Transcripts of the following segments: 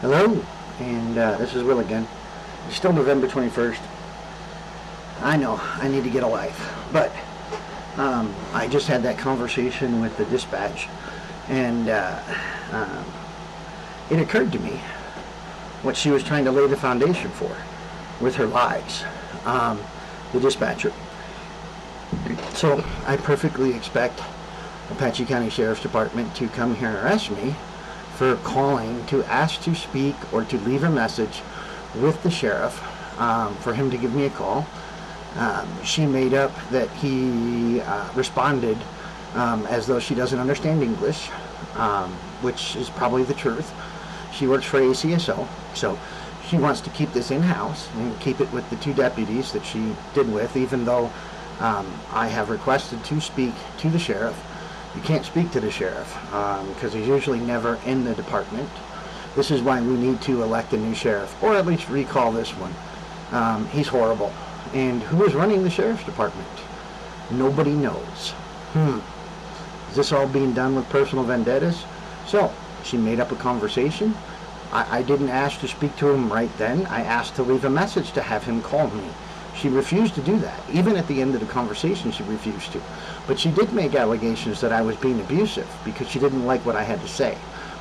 Hello, and this is Will again. It's still November 21st. I know, I need to get a life, but I just had that conversation with the dispatch, and it occurred to me what she was trying to lay the foundation for with her lies, the dispatcher. So I perfectly expect Apache County Sheriff's Department to come here and arrest me for calling to ask to speak or to leave a message with the sheriff, for him to give me a call. She made up that he responded as though she doesn't understand English, which is probably the truth. She works for ACSO, so she wants to keep this in-house and keep it with the two deputies that she did with, even though I have requested to speak to the sheriff. You can't speak to the sheriff because he's usually never in the department. This is why we need to elect a new sheriff, or at least recall this one. He's horrible. And who is running the sheriff's department? Nobody knows. Is this all being done with personal vendettas? So, she made up a conversation. I didn't ask to speak to him right then. I asked to leave a message to have him call me. She refused to do that. Even at the end of the conversation, she refused to. But she did make allegations that I was being abusive because she didn't like what I had to say,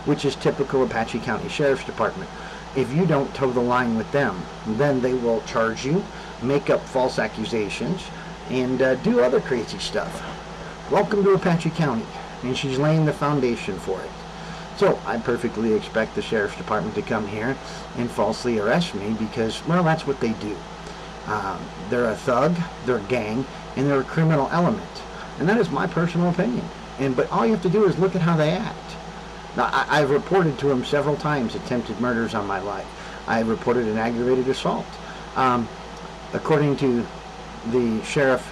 which is typical Apache County Sheriff's Department. If you don't toe the line with them, then they will charge you, make up false accusations, and do other crazy stuff. Welcome to Apache County, and she's laying the foundation for it. So I perfectly expect the Sheriff's Department to come here and falsely arrest me because, well, that's what they do. They're a thug, they're a gang, and they're a criminal element. And that is my personal opinion. But all you have to do is look at how they act. Now, I've reported to them several times attempted murders on my life. I reported an aggravated assault. According to the sheriff,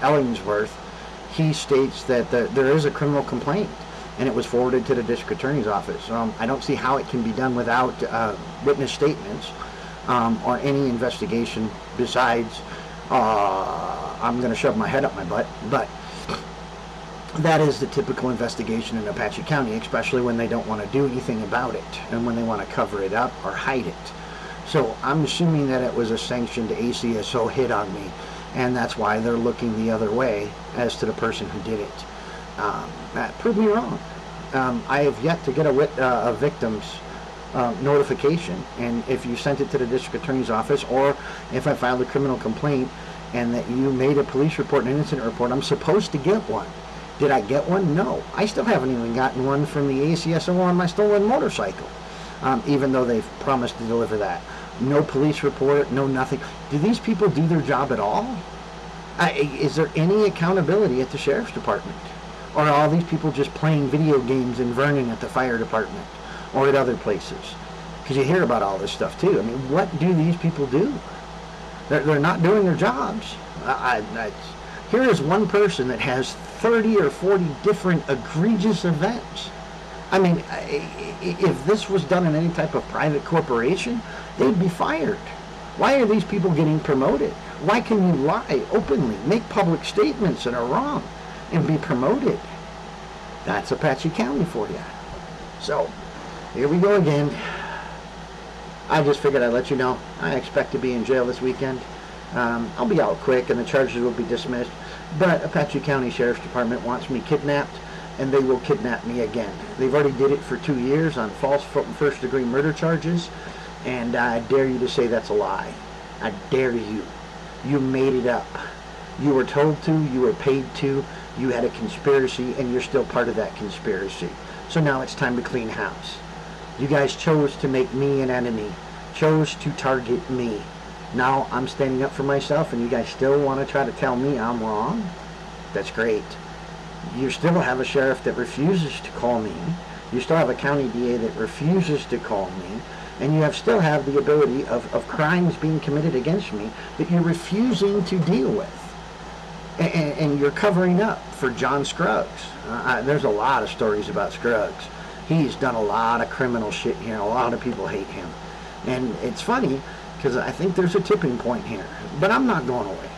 Ellingsworth, he states that there is a criminal complaint, and it was forwarded to the district attorney's office. I don't see how it can be done without witness statements or any investigation besides I'm going to shove my head up my butt. But that is the typical investigation in Apache County, especially when they don't want to do anything about it and when they want to cover it up or hide it. So I'm assuming that it was a sanctioned ACSO hit on me, and that's why they're looking the other way as to the person who did it. That proved me wrong. I have yet to get a victim's notification, and if you sent it to the district attorney's office, or if I filed a criminal complaint and that you made a police report, an incident report, I'm supposed to get one. Did I get one? No. I still haven't even gotten one from the ACSO on my stolen motorcycle, even though they've promised to deliver that. No police report, no nothing. Do these people do their job at all? Is there any accountability at the sheriff's department? Or are all these people just playing video games in Vernon at the fire department or at other places? Because you hear about all this stuff too. I mean, what do these people do? They're not doing their jobs. Here is one person that has 30 or 40 different egregious events. I mean, if this was done in any type of private corporation, they'd be fired. Why are these people getting promoted? Why can you lie openly, make public statements that are wrong, and be promoted? That's Apache County for you. So, here we go again. I just figured I'd let you know. I expect to be in jail this weekend. I'll be out quick and the charges will be dismissed. But Apache County Sheriff's Department wants me kidnapped, and they will kidnap me again. They've already did it for 2 years on false first-degree murder charges, and I dare you to say that's a lie. I dare you. You made it up. You were told to, you were paid to, you had a conspiracy, and you're still part of that conspiracy. So now it's time to clean house. You guys chose to make me an enemy, chose to target me. Now I'm standing up for myself, and you guys still want to try to tell me I'm wrong? That's great. You still have a sheriff that refuses to call me. You still have a county DA that refuses to call me. And you still have the ability of crimes being committed against me that you're refusing to deal with. And you're covering up for John Scruggs. There's a lot of stories about Scruggs. He's done a lot of criminal shit here. A lot of people hate him. And it's funny because I think there's a tipping point here. But I'm not going away.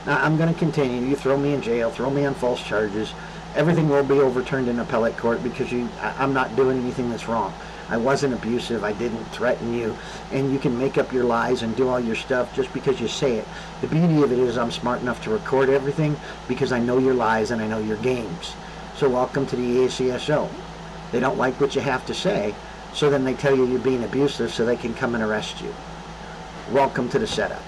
I'm going to continue. You throw me in jail, throw me on false charges. Everything will be overturned in appellate court because I'm not doing anything that's wrong. I wasn't abusive. I didn't threaten you. And you can make up your lies and do all your stuff just because you say it. The beauty of it is I'm smart enough to record everything because I know your lies and I know your games. So welcome to the ACSO. They don't like what you have to say, so then they tell you you're being abusive so they can come and arrest you. Welcome to the setup.